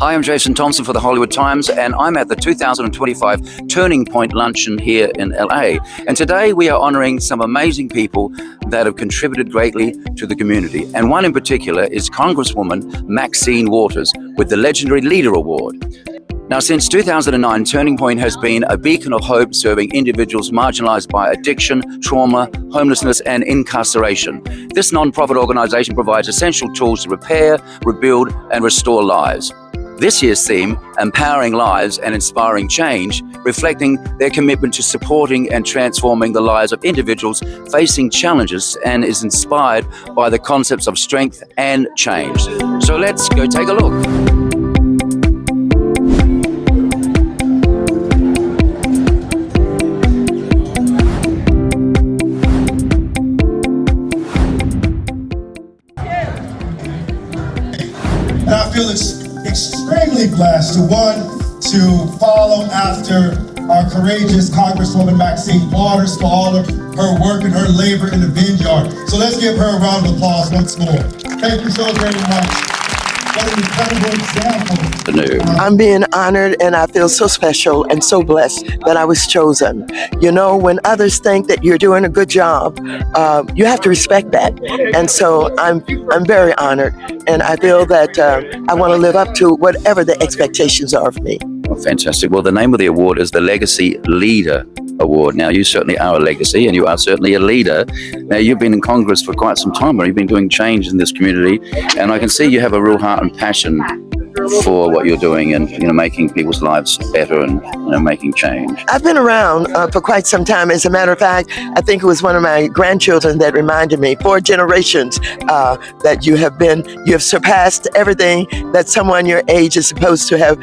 I am Jason Thompson for the Hollywood Times, and I'm at the 2025 Turning Point Luncheon here in LA. And today we are honoring some amazing people that have contributed greatly to the community. And one in particular is Congresswoman Maxine Waters with the Legendary Leader Award. Now, since 2009, Turning Point has been a beacon of hope serving individuals marginalized by addiction, trauma, homelessness, and incarceration. This nonprofit organization provides essential tools to repair, rebuild, and restore lives. This year's theme, Empowering Lives and Inspiring Change, reflecting their commitment to supporting and transforming the lives of individuals facing challenges, and is inspired by the concepts of strength and change. So let's go take a look. And I feel extremely blessed to follow after our courageous Congresswoman Maxine Waters for all of her work and her labor in the vineyard. So let's give her a round of applause once more. Thank you so very much. What an incredible example. I'm being honored, and I feel so special and so blessed that I was chosen. You know, when others think that you're doing a good job, you have to respect that. And so I'm very honored, and I feel that I want to live up to whatever the expectations are of me. Oh, fantastic. Well, the name of the award is the Legacy Leader Award. Now, you certainly are a legacy, and you are certainly a leader. Now, you've been in Congress for quite some time, or you've been doing change in this community, and I can see you have a real heart and passion for what you're doing, and making people's lives better, and making change. I've been around for quite some time. As a matter of fact, I think it was one of my grandchildren that reminded me, 4 generations that you have surpassed everything that someone your age is supposed to have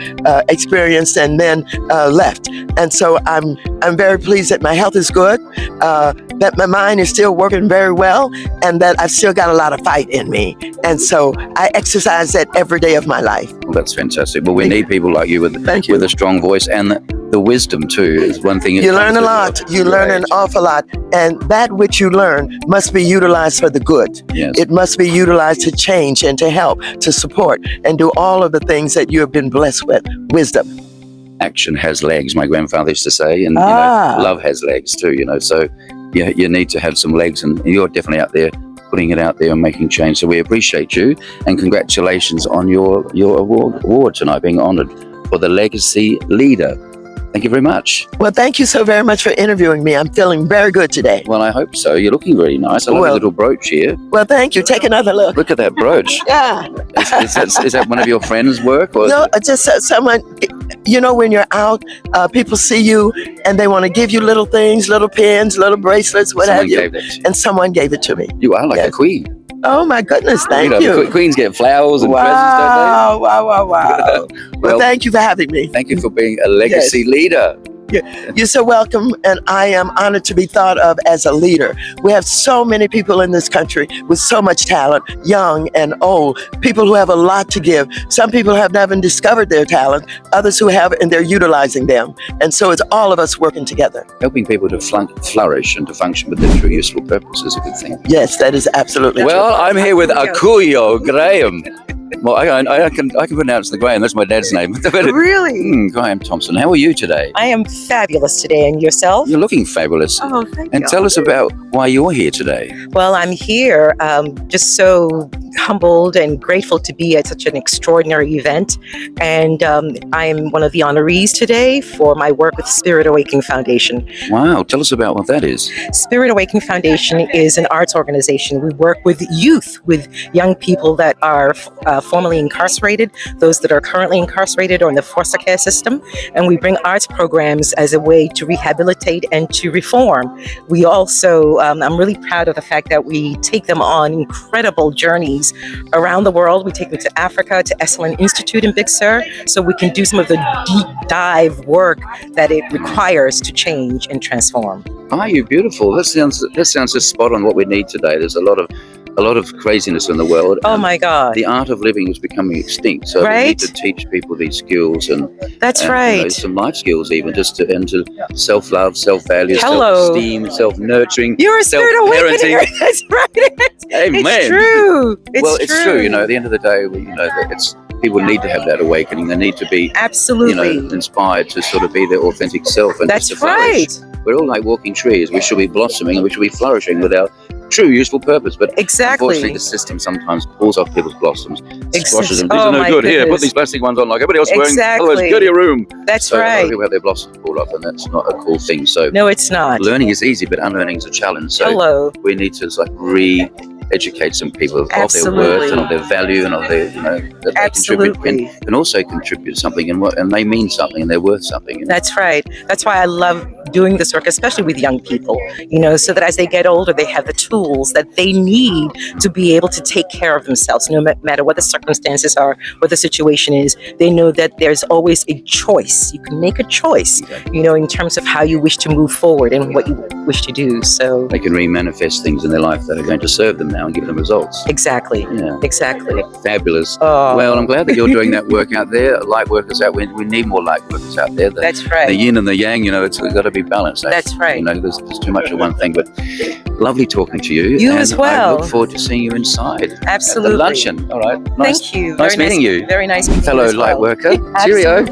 experienced and then left. And so I'm very pleased that my health is good, that my mind is still working very well, and that I've still got a lot of fight in me. And so I exercise that every day of my life. Well, that's fantastic. Well, we need people like you with a strong voice, and the wisdom too is one thing. You learn a lot. You learn an awful lot, and that which you learn must be utilized for the good. Yes. It must be utilized to change and to help, to support, and do all of the things that you have been blessed with. Wisdom. Action has legs, my grandfather used to say, and love has legs too. So you need to have some legs, and you're definitely out there putting it out there and making change. So we appreciate you, and congratulations on your award tonight, being honored for the Legacy Leader. Thank you very much. Well, thank you so very much for interviewing me. I'm feeling very good today. Well, I hope so. You're looking really nice. I love a little brooch here. Well, thank you. Take another look. Look at that brooch. Yeah. Is that one of your friends' work? Or no, just someone, when you're out, people see you and they want to give you little things, little pins, little bracelets, what have you. And someone gave it to me. You are like a queen. Oh my goodness, thank you. Queens get flowers and presents, don't they? Wow. Well, thank you for having me. Thank you for being a legacy leader. You're so welcome, and I am honored to be thought of as a leader. We have so many people in this country with so much talent, young and old, people who have a lot to give. Some people have never discovered their talent, others who have, and they're utilizing them. And so it's all of us working together. Helping people to flourish and to function with their true useful purpose is a good thing. Yes, that is absolutely true. Well, I'm here with Akuyo Graham. Well, I can pronounce the Graham. That's my dad's name. Really? Graham Thompson. How are you today? I am fabulous today. And yourself? You're looking fabulous. Oh, thank you. And tell us about why you're here today. Well, I'm here just so humbled and grateful to be at such an extraordinary event. And I am one of the honorees today for my work with Spirit Awakening Foundation. Wow. Tell us about what that is. Spirit Awakening Foundation is an arts organization. We work with youth, with young people that are formerly incarcerated, those that are currently incarcerated or in the foster care system. And we bring arts programs as a way to rehabilitate and to reform. We also, I'm really proud of the fact that we take them on incredible journeys around the world. We take them to Africa, to Esalen Institute in Big Sur, so we can do some of the deep dive work that it requires to change and transform. Are you beautiful? That sounds just spot on what we need today. There's a lot of craziness in the world. Oh my God. The art of living is becoming extinct. So we need to teach people these skills and some life skills even, just to self-love, self-value, self-esteem, self-nurturing, You're a spirit awakener. That's right. Amen. It's true. It's true. At the end of the day, that people need to have that awakening. They need to be, Absolutely. inspired to sort of be their authentic self and just That's to flourish. right. We're all like walking trees. We should be blossoming and we should be flourishing with our true useful purpose. But Exactly. unfortunately, the system sometimes pulls off people's blossoms, squashes them. These Oh, are no my good. Here, put goodness. these plastic ones on like everybody else is wearing. Exactly. Otherwise, go to your room. That's So a lot of right. people have their blossoms pulled off, and that's not a cool thing. So No, it's not. learning is easy, but unlearning is a challenge. So Hello. we need to like educate some people of their worth Absolutely. and of their value and of their, that they Absolutely. contribute and also contribute something and they mean something and they're worth something. That's right. That's why I love doing this work, especially with young people, so that as they get older, they have the tools that they need to be able to take care of themselves, no matter what the circumstances are, what the situation is. They know that there's always a choice. You can make a choice, in terms of how you wish to move forward and what you wish to do. So They can re-manifest things in their life that are going to serve them now and give them results. exactly. Yeah. Exactly. Fabulous. Oh. Well, I'm glad that you're doing that work out there. Light workers out. We need more light workers out there. That's The right. yin and the yang, it's got to be balanced. That's right. There's too much of one thing. But lovely talking to you. You and as well. I look forward to seeing you inside. Absolutely. At the luncheon. All right. Nice, Thank you. Nice Very meeting you. Very nice meeting Fellow you as well. light worker. Cheerio.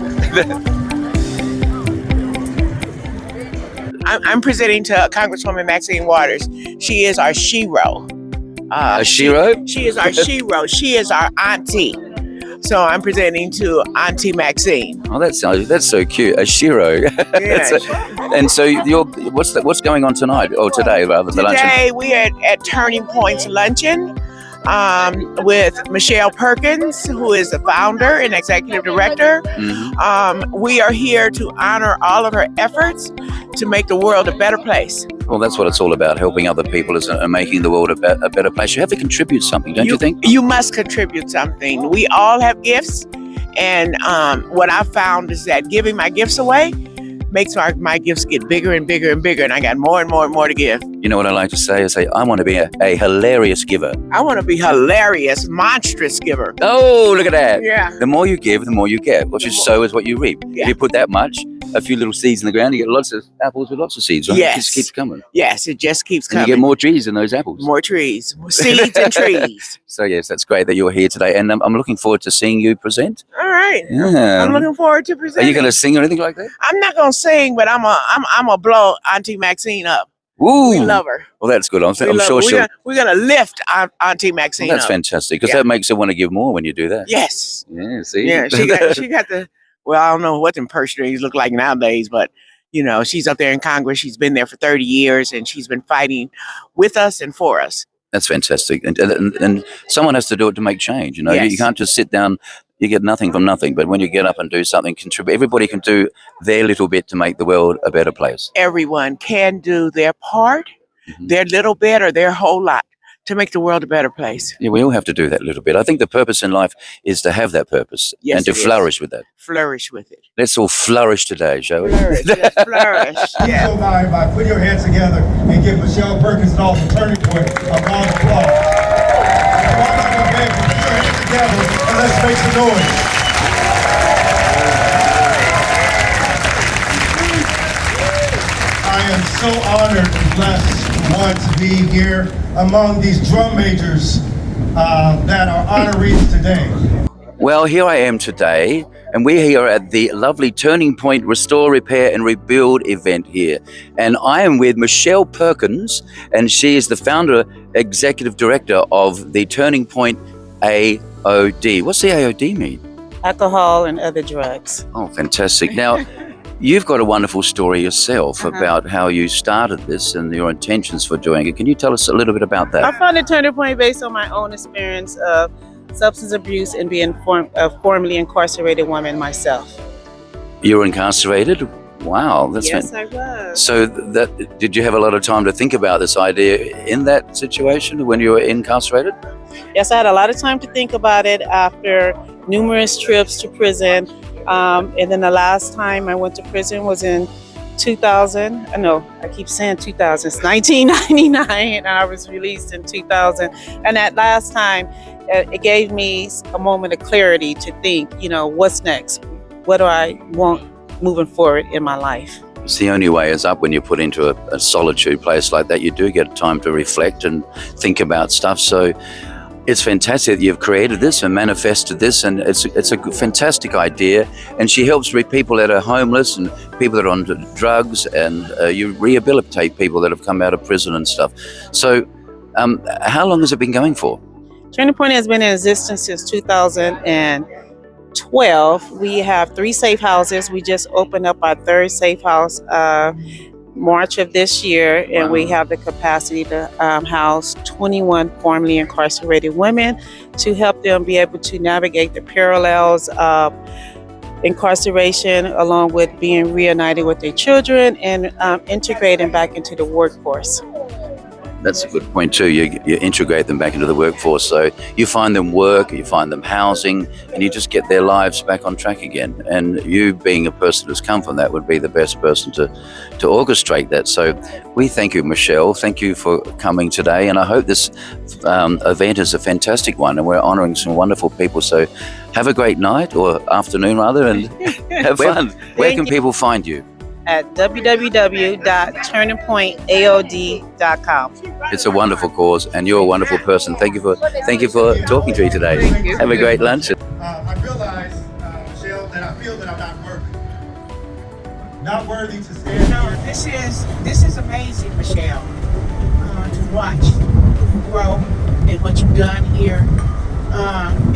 I'm presenting to Congresswoman Maxine Waters. She is our shero. Shiro? She is our shero. She is our auntie. So I'm presenting to Auntie Maxine. Oh, that's so cute. A Shiro. Yeah. And so what's going on tonight or today rather the luncheon? Today we are at Turning Point's luncheon with Michelle Perkins, who is the founder and executive director. We are here to honor all of her efforts to make the world a better place. Well, that's what it's all about, helping other people and making the world a better place. You have to contribute something, don't you think? You must contribute something. We all have gifts, and what I found is that giving my gifts away makes my gifts get bigger and bigger and bigger, and I got more and more and more to give. You know what I like to say? I want to be a hilarious giver. I want to be hilarious, monstrous giver. Oh, look at that. Yeah. The more you give, the more you get. What you sow is what you reap. Yeah. If you put that much, a few little seeds in the ground, you get lots of apples with lots of seeds. Right? Yes. It just keeps coming. Yes, it just keeps And coming. you get more trees in those apples. More trees, more seeds and trees. So yes, that's great that you're here today. And I'm looking forward to seeing you present. All right. Yeah. I'm looking forward to Are presenting. you going to sing or anything like that? I'm not gonna sing, but I'm a blow Auntie Maxine up. Ooh. We love her. Well, that's good. I'm We love sure her. she'll. We're gonna lift Auntie Maxine Well, that's up. fantastic because Yeah. that makes her want to give more when you do that. Yes. Yeah. See. Yeah. She got the. Well, I don't know what them purse strings look like nowadays, but she's up there in Congress. She's been there for 30 years, and she's been fighting with us and for us. That's fantastic. And someone has to do it to make change. Yes. You can't just sit down. You get nothing from nothing. But when you get up and do something, contribute. Everybody can do their little bit to make the world a better place. Everyone can do their part, their little bit, or their whole lot to make the world a better place. Yeah, we all have to do that little bit. I think the purpose in life is to have that purpose Yes, and to it is. flourish with that. Flourish with it. Let's all flourish today, shall we? Flourish. Yes, flourish. Yeah. So by put your hands together and give Michelle Perkins and all the Turning Point a round of applause. Come on up, baby. Put your hands together and let's make some noise. I am so honored and blessed, one, to be here among these drum majors that are honorees today. Well, here I am today, and we're here at the lovely Turning Point Restore, Repair and Rebuild event here. And I am with Michelle Perkins, and she is the founder, executive director of the Turning Point AOD. What's the AOD mean? Alcohol and other drugs. Oh, fantastic. Now, you've got a wonderful story yourself about how you started this and your intentions for doing it. Can you tell us a little bit about I that? founded Turning Point based on my own experience of substance abuse and being a formerly incarcerated woman myself. You were incarcerated? Wow, that's Yes, I was. So did you have a lot of time to think about this idea in that situation when you were incarcerated? Yes, I had a lot of time to think about it after numerous trips to prison. And then the last time I went to prison was in 2000. I keep saying 2000. It's 1999, and I was released in 2000. And that last time, it gave me a moment of clarity to think, what's next? What do I want moving forward in my life? It's the only way is up when you're put into a solitude place like that. You do get time to reflect and think about stuff. So It's fantastic that you've created this and manifested this, and it's a fantastic idea. And she helps people that are homeless and people that are on drugs, and you rehabilitate people that have come out of prison and stuff. So, how long has it been going for? Turning Point has been in existence since 2012. We have 3 safe houses. We just opened up our 3rd safe house March of this year, and we have the capacity to house 21 formerly incarcerated women to help them be able to navigate the parallels of incarceration, along with being reunited with their children and integrating back into the workforce. That's a good point too. You integrate them back into the workforce, so you find them work, you find them housing, and you just get their lives back on track again. And you, being a person who's come from that, would be the best person to orchestrate that. So we thank you, Michelle. Thank you for coming today, and I hope this event is a fantastic one, and we're honouring some wonderful people. So have a great night, or afternoon rather, and have fun. Where can people find you? At www.turningpointaod.com. It's a wonderful cause, and you're a wonderful person. Thank you for talking to me today. Have a great lunch. I realize, Michelle, that I feel that I'm not worthy to stand here. This is amazing, Michelle, to watch you grow and what you've done here.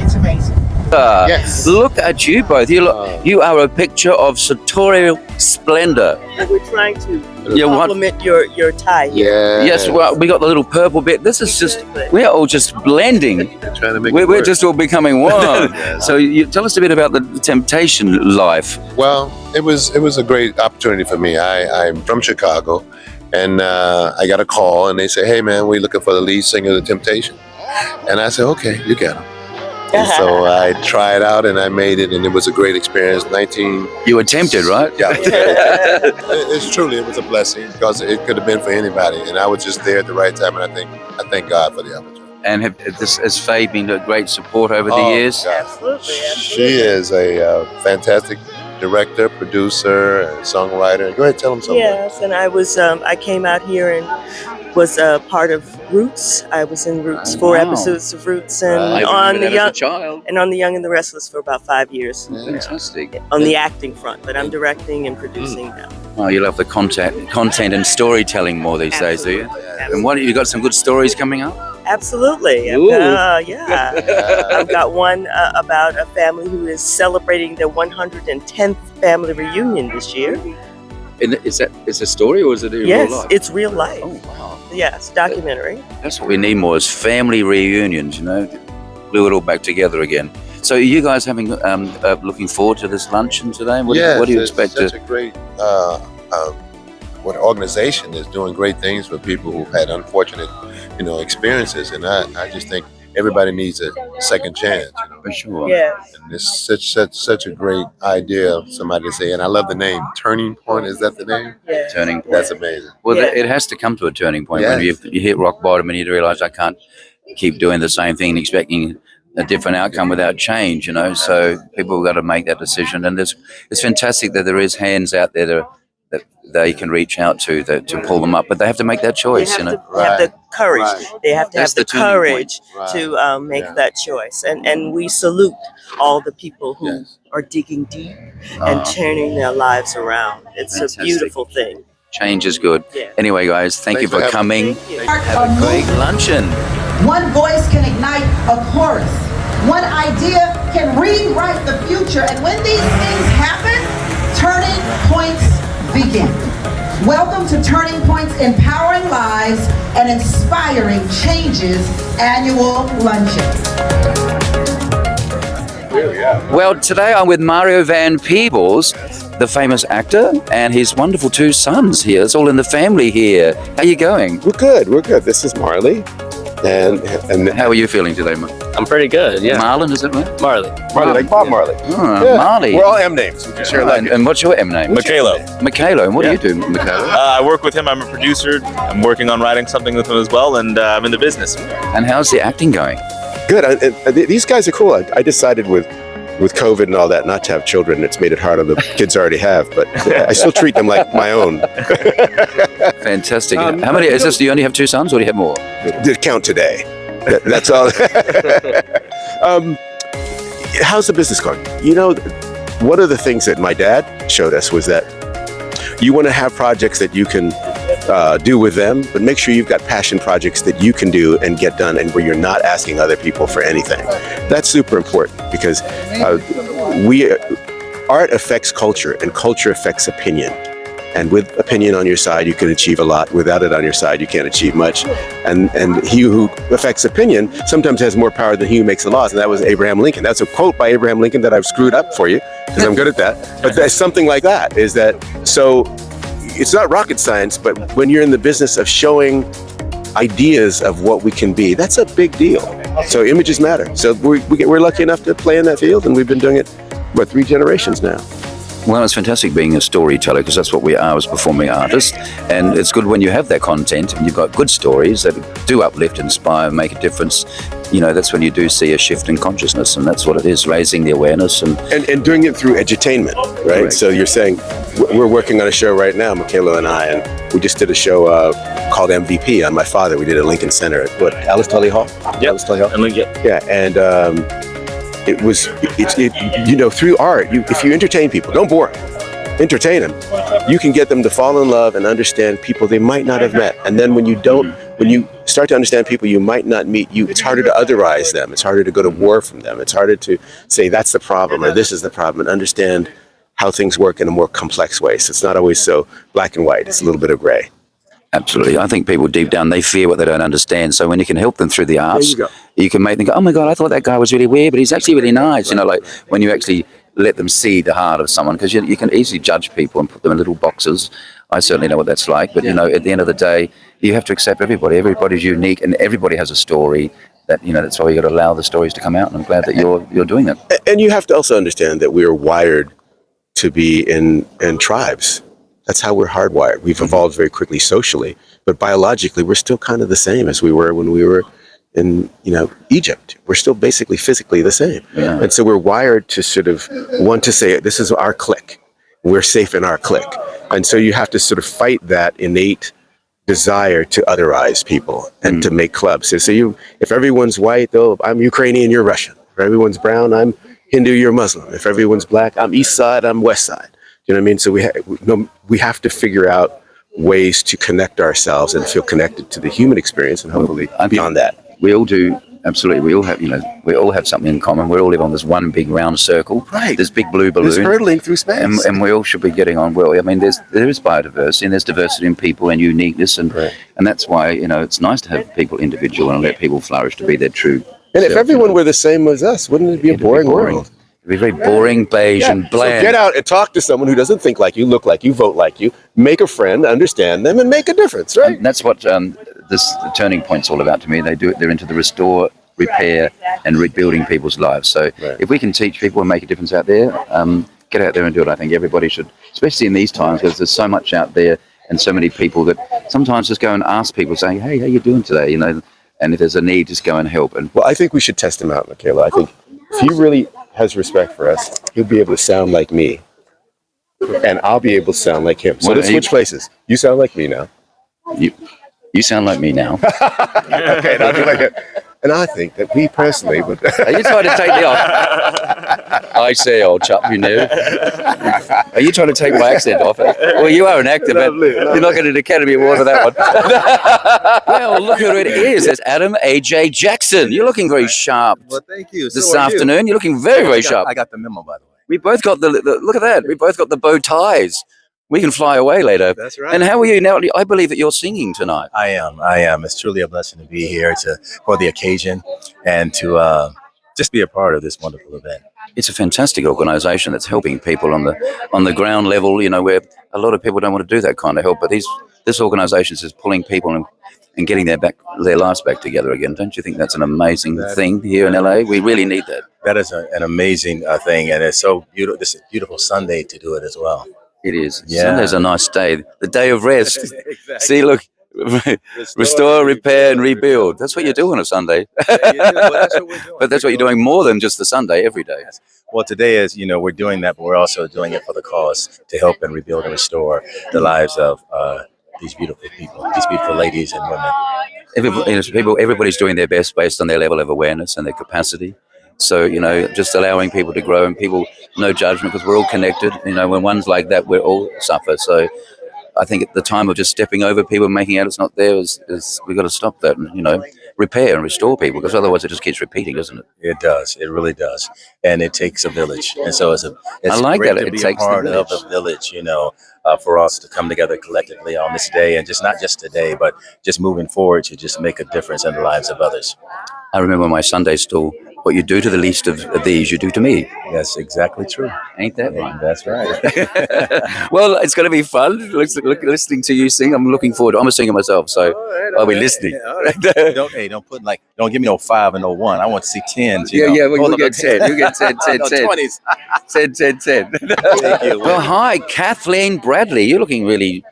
It's amazing. Yes. Look at you both. You are a picture of sartorial splendor. And we're trying to Yeah, what- compliment your tie here. Yes, well, we got the little purple bit. This is just, we're all just blending. Trying to make We're just all becoming one. So you tell us a bit about the Temptation life. Well, it was a great opportunity for me. I'm from Chicago, and I got a call, and they said, "Hey, man, we're looking for the lead singer of the Temptation." And I said, "Okay, you get him." And so I tried out, and I made it, and it was a great experience. You were tempted, right? Yeah, it's truly, it was a blessing, because it could have been for anybody, and I was just there at the right time, and I thank God for the opportunity. And has Faye been a great support over the years? God. Absolutely. She is a fantastic director, producer, and songwriter. Go ahead, tell them something. Yes, and I came out here and was a part of Roots. I was in Roots, 4 wow. episodes of Roots, and I on remember the that young as a child. and on The Young and the Restless for about 5 years. Fantastic. On the acting front, but I'm directing and producing now. Well, you love the content and storytelling more these days, do you? And what, you got some good stories coming up? Absolutely. Ooh. I've got one about a family who is celebrating their 110th family reunion this year. And is it a story, or is it in real Yes, life? it's real life. Oh, wow. Yes, documentary. That's what we need more, is family reunions, glue it all back together again. So are you guys having looking forward to this luncheon today? What do you expect Such a great what organization is doing great things for people who've had unfortunate, experiences, and I just think everybody needs a second chance. For sure. Yes. And it's such a great idea of somebody to say, and I love the name Turning Point. Is that the name? Yes. Turning point. That's amazing. Well, Yeah. it has to come to a turning point when Yes. you hit rock bottom and you realize I can't keep doing the same thing and expecting a different outcome without change, So people have got to make that decision. And it's fantastic that there is hands out there that they can reach out to pull them up, but they have to make that choice, They have to have the courage. Right. They have to That's have the the turning courage point. to make Yeah. that choice. And we salute all the people who Yes. are digging deep and turning their lives around. It's Fantastic. a beautiful thing. Change is good. Yeah. Anyway, guys, thank you Thanks for for having coming. Thank you. Have a great luncheon. One voice can ignite a chorus. One idea can rewrite the future. And when these things happen, turning points begin. Welcome to Turning Point's Empowering Lives and Inspiring Changes annual luncheon. Well, today I'm with Mario Van Peebles, the famous actor, and his wonderful 2 sons here. It's all in the family here. How you going? We're good. This is Marley. And How are you feeling today, I'm pretty good, yeah. Marlon, is it right? Marley, like Bob Marley. Oh, Marley. We're all M names. We can share that. And what's your M name? Michaelo. Michaelo. And what do you do, Michaelo? I work with him. I'm a producer. I'm working on writing something with him as well, and I'm in the business. And how's the acting going? Good. These guys are cool. I decided with COVID and all that not to have children. It's made it harder. The kids I already have, but I still treat them like my own. Fantastic. How many? Is this? Do you only have 2 sons, or do you have more? Did count today. That's all. How's the business going? You know, one of the things that my dad showed us was that you want to have projects that you can do with them, but make sure you've got passion projects that you can do and get done, and where you're not asking other people for anything. That's super important, because art affects culture, and culture affects opinion. And with opinion on your side, you can achieve a lot. Without it on your side, you can't achieve much. And he who affects opinion sometimes has more power than he who makes the laws. And that was Abraham Lincoln. That's a quote by Abraham Lincoln that I've screwed up for you, because I'm good at that. But that's something like that. Is that so? It's not rocket science, but when you're in the business of showing ideas of what we can be, that's a big deal. So images matter. So we're lucky enough to play in that field, and we've been doing it, 3 generations now. Well, it's fantastic being a storyteller, because that's what we are as performing artists. And it's good when you have that content and you've got good stories that do uplift, inspire, make a difference. You know, that's when you do see a shift in consciousness, and that's what it is, raising the awareness. And doing it through edutainment, right? Correct. So you're saying, we're working on a show right now, Michaela and I, and we just did a show called MVP on my father. We did at Lincoln Center at, Alice Tully Hall? Yep. Alice Tully Hall? And Lincoln. Yeah, and you know, through art, if you entertain people, don't bore them, entertain them, you can get them to fall in love and understand people they might not have met. And then when you start to understand people you might not meet, it's harder to otherize them. It's harder to go to war from them. It's harder to say that's the problem or this is the problem, and understand how things work in a more complex way. So it's not always so black and white. It's a little bit of gray. Absolutely. I think people deep down, they fear what they don't understand. So when you can help them through the arts, you can make them go, oh my God, I thought that guy was really weird, but he's actually really nice. You know, like when you actually let them see the heart of someone, because you can easily judge people and put them in little boxes. I certainly know what that's like. But, you know, at the end of the day, you have to accept everybody. Everybody's unique, and everybody has a story. That, you know, that's why you got to allow the stories to come out. And I'm glad that you're doing that. And you have to also understand that we are wired to be in tribes. That's how we're hardwired. We've evolved very quickly socially, but biologically, we're still kind of the same as we were when we were in, Egypt. We're still basically physically the same. Yeah. And so we're wired to sort of want to say, this is our clique. We're safe in our clique. And so you have to sort of fight that innate desire to otherize people and to make clubs. So if everyone's white, I'm Ukrainian, you're Russian. If everyone's brown, I'm Hindu, you're Muslim. If everyone's black, I'm East Side, I'm West Side. You know what I mean? So we have to figure out ways to connect ourselves and feel connected to the human experience, and hopefully beyond that. We all do, absolutely. We all have something in common. We all live on this one big round circle. Right. This big blue balloon. It's hurtling through space. And we all should be getting on well. I mean, there is biodiversity, and there's diversity in people and uniqueness, and that's why, it's nice to have people individual and let people flourish to be their true And if everyone were the same as us, wouldn't it be a boring world? It'd be very boring, beige, and bland. So get out and talk to someone who doesn't think like you, look like you, vote like you, make a friend, understand them, and make a difference, right? And that's what this Turning Point's all about to me. They're into the restore, repair, and rebuilding people's lives. So if we can teach people and make a difference out there, get out there and do it. I think everybody should, especially in these times, because there's so much out there and so many people that sometimes just go and ask people, saying, hey, how you doing today? And if there's a need, just go and help. Well, I think we should test him out, Michaela. I think if he really has respect for us, he'll be able to sound like me, and I'll be able to sound like him. So let's switch places. You sound like me now. You sound like me now. Okay, and I'll be like it. And I think that we personally would. Are you trying to take me off? I say, old chap, you know. Are you trying to take my accent off? Well, you are an actor, but you're not getting an Academy Award for that one. Well, look who it is. It's Adam A.J. Jackson. You're looking very sharp. Well, thank you. This afternoon, you're looking very, very sharp. I got the memo, by the way. We both got the look at that. We both got the bow ties. We can fly away later. That's right. And how are you now? I believe that you're singing tonight. I am. It's truly a blessing to be here for the occasion and to just be a part of this wonderful event. It's a fantastic organisation that's helping people on the ground level. Where a lot of people don't want to do that kind of help, but this organisation is pulling people and getting their lives back together again. Don't you think that's an amazing thing here in LA? We really need that. That is an amazing thing, and it's so beautiful. This is a beautiful Sunday to do it as well. It is. Yeah. Sunday's a nice day. The day of rest. Exactly. See, look, restore, repair, and rebuild. That's what you do on a Sunday. Yeah, you do. Well, that's what we're doing. But that's what you're doing more than just the Sunday, every day. Yes. Well, today is, we're doing that, but we're also doing it for the cause to help and rebuild and restore the lives of these beautiful people, these beautiful ladies and women. everybody's doing their best based on their level of awareness and their capacity. So, just allowing people to grow and people, no judgment, because we're all connected. When one's like that, we all suffer. So I think at the time of just stepping over people, making out it's not there, is we've got to stop that and, repair and restore people, because otherwise it just keeps repeating, doesn't it? It does. It really does. And it takes a village. And so it's I like great that. to It be a takes the part of village. the village, for us to come together collectively on this day, and just not just today, but just moving forward to just make a difference in the lives of others. I remember my Sunday school, what you do to the least of these, you do to me. That's exactly true. Ain't that right? That's right. Well, it's going to be fun listening to you sing. I'm looking forward. I'm a singer myself, so I'll be listening. Don't give me no 5 and no 1. I want to see 10s. We'll get 10. You get 10. 20s. 10. Thank you. Well, hi, Kathleen Bradley. You're looking really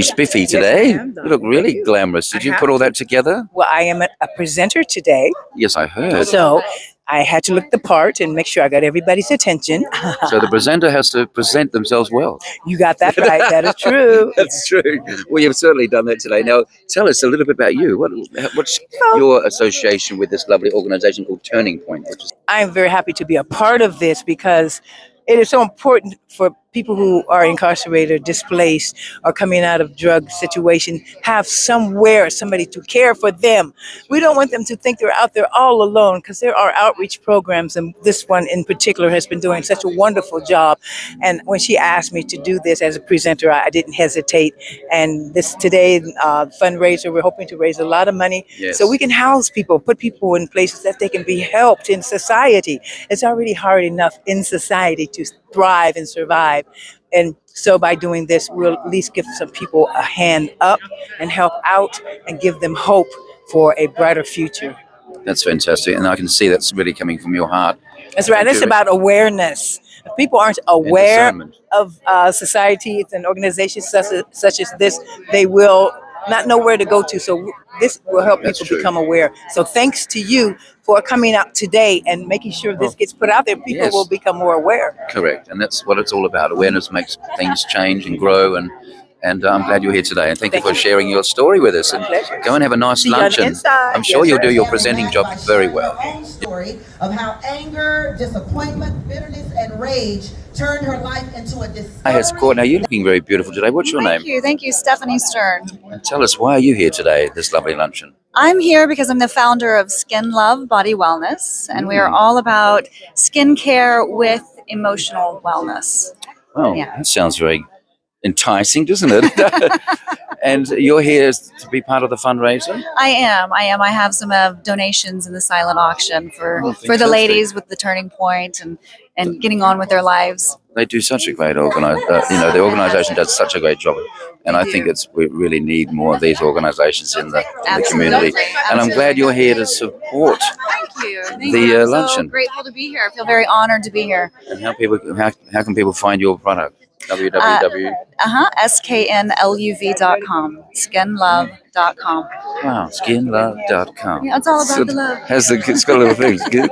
spiffy today. You look really glamorous. Did you put all that together? Well, I am a presenter today, Yes, I heard. so I had to look the part and make sure I got everybody's attention. So the presenter has to present themselves well. You got that right. That is true. That's true. Well, you've certainly done that today. Now, tell us a little bit about you. What's your association with this lovely organization called Turning Point? I'm very happy to be a part of this because it is so important for people who are incarcerated, displaced, or coming out of drug situation, have somebody to care for them. We don't want them to think they're out there all alone, because there are outreach programs, and this one in particular has been doing such a wonderful job. And when she asked me to do this as a presenter, I didn't hesitate. And this today fundraiser, we're hoping to raise a lot of money so we can house people, put people in places that they can be helped in society. It's already hard enough in society to thrive and survive. And so by doing this, we'll at least give some people a hand up and help out and give them hope for a brighter future. That's fantastic. And I can see that's really coming from your heart. That's right. It's about awareness. If people aren't aware of societies and organizations such as this, they will not know where to go to. So this will help people become aware. So thanks to you for coming out today and making sure this gets put out there. People will become more aware. Correct. And that's what it's all about. Awareness makes things change and grow. And I'm glad you're here today. And thank you for sharing your story with us. And go and have a nice luncheon. I'm sure you'll do your presenting job very well. Story of how anger, disappointment, bitterness, and rage turned her life into a discovery. Hi, it's Court. Now, you're looking very beautiful today. What's your name? Thank you, Stephanie Stern. And tell us, why are you here today, this lovely luncheon? I'm here because I'm the founder of Skin Love Body Wellness, and we are all about skincare with emotional wellness. Well, that sounds very enticing, doesn't it? And you're here to be part of the fundraiser? I am. I have some donations in the silent auction for the ladies with the Turning Point and getting on with their lives. They do such a great the organization does such a great job. And I think we really need more of these organizations in the community. And I'm glad you're here to support the luncheon. I'm so grateful to be here. I feel very honored to be here. And how can people find your product? sknluv.com, skinlove.com. Wow, skinlove.com. Yeah, it's all about the love. It's got little things. Good.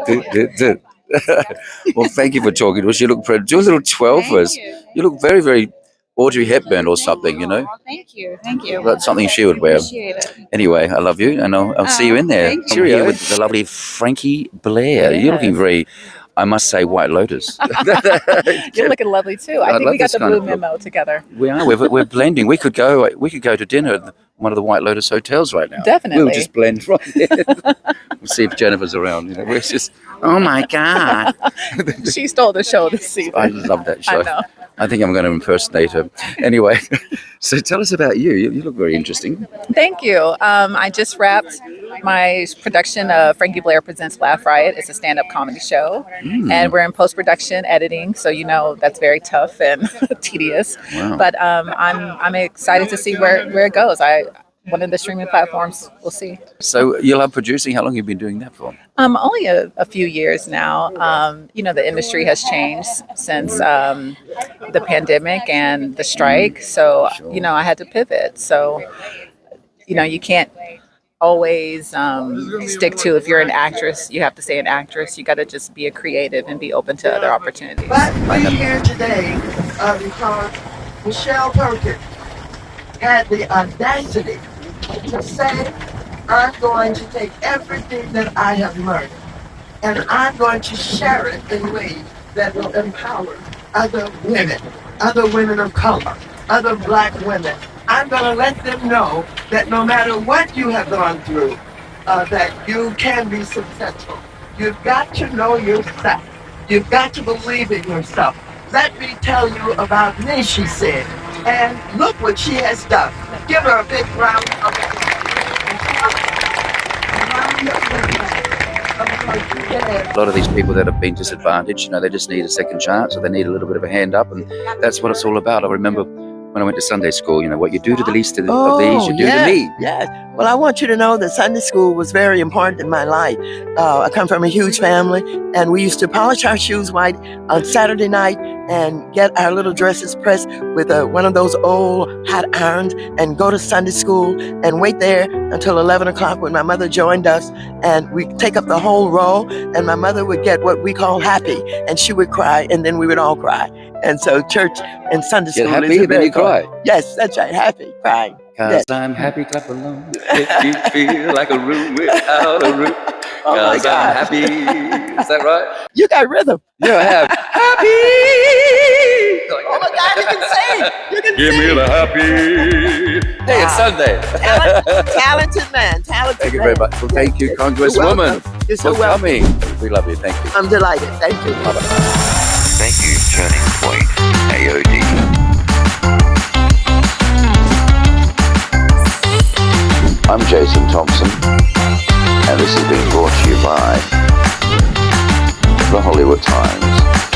Well, thank you for talking to us. You look pretty. Do a little 12 for us. You look very, very Audrey Hepburn or something, Oh, thank you. That's something she would wear. Appreciate it. Anyway, I love you, and I'll see you in there. Thank I'm here with the lovely Frankie Blair. You're looking very, I must say, White Lotus. You're looking lovely too. I think we got the blue memo together. We are. We're blending. We could go to dinner at one of the White Lotus hotels right now. Definitely. We'll just blend right there. We'll see if Jennifer's around. We're just, oh my God. She stole the show this season. I love that show. I know. I think I'm going to impersonate her. Anyway, so tell us about you. You look very interesting. Thank you. I just wrapped my production of Frankie Blair Presents Laugh Riot. It's a stand-up comedy show. And we're in post-production editing, so that's very tough and tedious. Wow. But I'm excited to see where it goes. One of the streaming platforms, we'll see. So you love producing. How long have you been doing that for? Only a few years now. The industry has changed since the pandemic and the strike. So, I had to pivot. So, you can't always stick to, if you're an actress, you have to stay an actress. You got to just be a creative and be open to other opportunities. But we're here today because Michelle Perkins had the audacity to say, I'm going to take everything that I have learned and I'm going to share it in ways that will empower other women of color, other black women. I'm going to let them know that no matter what you have gone through, that you can be successful. You've got to know yourself. You've got to believe in yourself. Let me tell you about me, she said. And look what she has done. Give her a big round of applause. A lot of these people that have been disadvantaged, you know, they just need a second chance, or they need a little bit of a hand up, and that's what it's all about. I remember when I went to Sunday school, you know, what you do to the least of these, you do to me. Yes. Well, I want you to know that Sunday school was very important in my life. I come from a huge family, and we used to polish our shoes white on Saturday night and get our little dresses pressed with one of those old hot irons and go to Sunday school and wait there until 11 o'clock when my mother joined us, and we take up the whole row, and my mother would get what we call happy, and she would cry, and then we would all cry. And so church and Sunday school Get happy and then you cry. Yes, that's right, happy, crying. Cause Yes. I'm happy, clap along. If you feel like a room without a roof. Oh my Cause God. I'm happy. Is that right? You got rhythm. Yeah, I have. Happy. Oh my God, you can sing. You can Give sing. me the happy. Hey, it's Sunday. Talented man, talented Thank you man. very much. Well, thank you, You're Congresswoman, welcome. You're so for welcome. coming. We love you. Thank you. I'm delighted. Thank you. Bye-bye. Thank you, Turning Point AOD. I'm Jason Thompson, and this has been brought to you by the Hollywood Times.